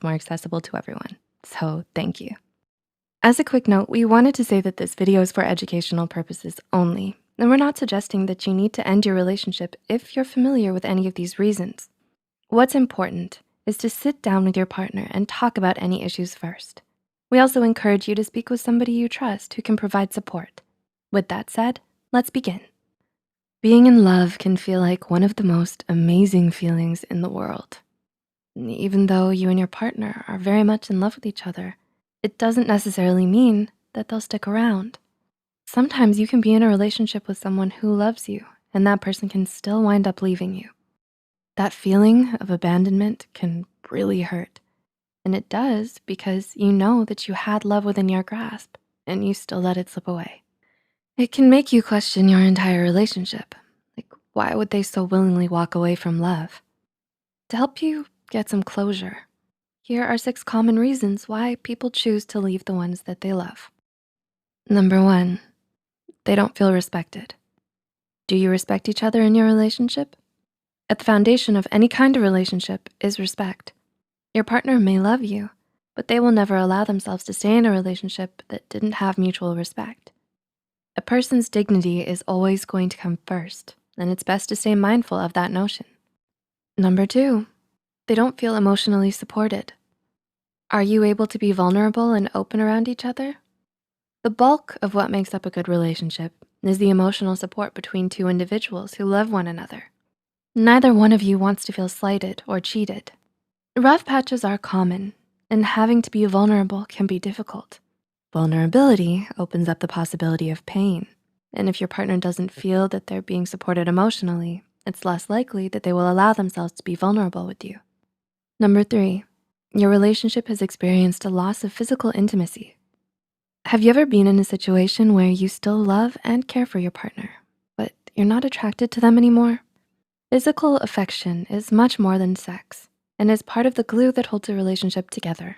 more accessible to everyone. So thank you. As a quick note, we wanted to say that this video is for educational purposes only, and we're not suggesting that you need to end your relationship if you're familiar with any of these reasons. What's important is to sit down with your partner and talk about any issues first. We also encourage you to speak with somebody you trust who can provide support. With that said, let's begin. Being in love can feel like one of the most amazing feelings in the world. Even though you and your partner are very much in love with each other, it doesn't necessarily mean that they'll stick around. Sometimes you can be in a relationship with someone who loves you, and that person can still wind up leaving you. That feeling of abandonment can really hurt. And it does because you know that you had love within your grasp and you still let it slip away. It can make you question your entire relationship. Like, why would they so willingly walk away from love? To help you get some closure, here are 6 common reasons why people choose to leave the ones that they love. Number 1, they don't feel respected. Do you respect each other in your relationship? At the foundation of any kind of relationship is respect. Your partner may love you, but they will never allow themselves to stay in a relationship that didn't have mutual respect. A person's dignity is always going to come first, and it's best to stay mindful of that notion. Number 2, they don't feel emotionally supported. Are you able to be vulnerable and open around each other? The bulk of what makes up a good relationship is the emotional support between two individuals who love one another. Neither one of you wants to feel slighted or cheated. Rough patches are common, and having to be vulnerable can be difficult. Vulnerability opens up the possibility of pain, and if your partner doesn't feel that they're being supported emotionally, it's less likely that they will allow themselves to be vulnerable with you. Number 3, your relationship has experienced a loss of physical intimacy. Have you ever been in a situation where you still love and care for your partner, but you're not attracted to them anymore? Physical affection is much more than sex and is part of the glue that holds a relationship together.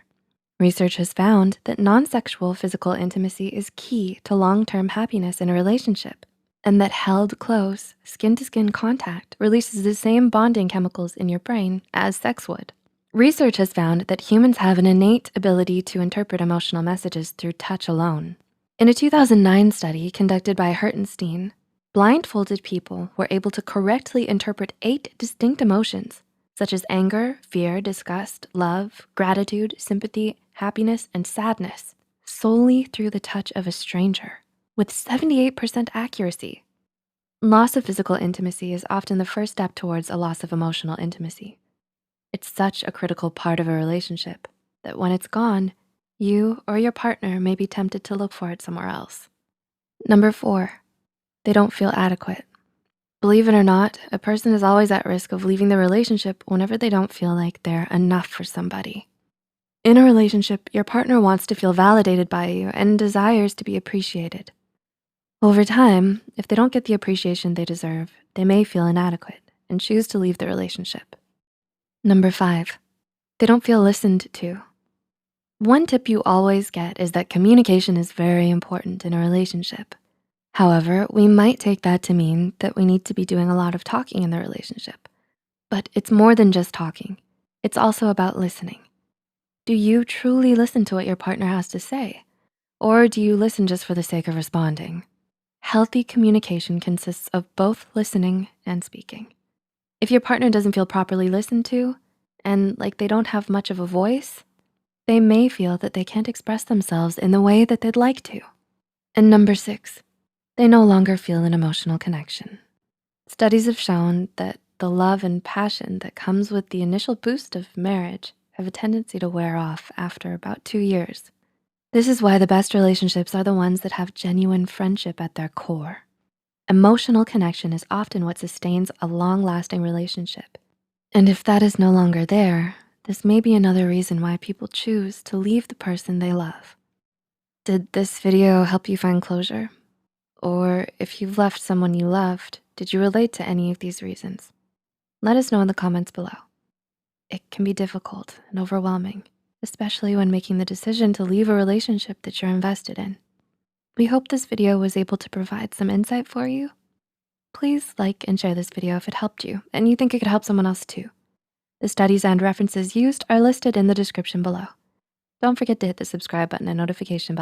Research has found that non-sexual physical intimacy is key to long-term happiness in a relationship, and that held close, skin-to-skin contact releases the same bonding chemicals in your brain as sex would. Research has found that humans have an innate ability to interpret emotional messages through touch alone. In a 2009 study conducted by Hertenstein, blindfolded people were able to correctly interpret 8 distinct emotions, such as anger, fear, disgust, love, gratitude, sympathy, happiness, and sadness, solely through the touch of a stranger, with 78% accuracy. Loss of physical intimacy is often the first step towards a loss of emotional intimacy. It's such a critical part of a relationship that when it's gone, you or your partner may be tempted to look for it somewhere else. Number 4, they don't feel adequate. Believe it or not, a person is always at risk of leaving the relationship whenever they don't feel like they're enough for somebody. In a relationship, your partner wants to feel validated by you and desires to be appreciated. Over time, if they don't get the appreciation they deserve, they may feel inadequate and choose to leave the relationship. Number 5, they don't feel listened to. One tip you always get is that communication is very important in a relationship. However, we might take that to mean that we need to be doing a lot of talking in the relationship. But it's more than just talking. It's also about listening. Do you truly listen to what your partner has to say? Or do you listen just for the sake of responding? Healthy communication consists of both listening and speaking. If your partner doesn't feel properly listened to and like they don't have much of a voice, they may feel that they can't express themselves in the way that they'd like to. And number 6, they no longer feel an emotional connection. Studies have shown that the love and passion that comes with the initial boost of marriage have a tendency to wear off after about 2 years. This is why the best relationships are the ones that have genuine friendship at their core. Emotional connection is often what sustains a long-lasting relationship. And if that is no longer there, this may be another reason why people choose to leave the person they love. Did this video help you find closure? Or if you've left someone you loved, did you relate to any of these reasons? Let us know in the comments below. It can be difficult and overwhelming, especially when making the decision to leave a relationship that you're invested in. We hope this video was able to provide some insight for you. Please like and share this video if it helped you and you think it could help someone else too. The studies and references used are listed in the description below. Don't forget to hit the subscribe button and notification bell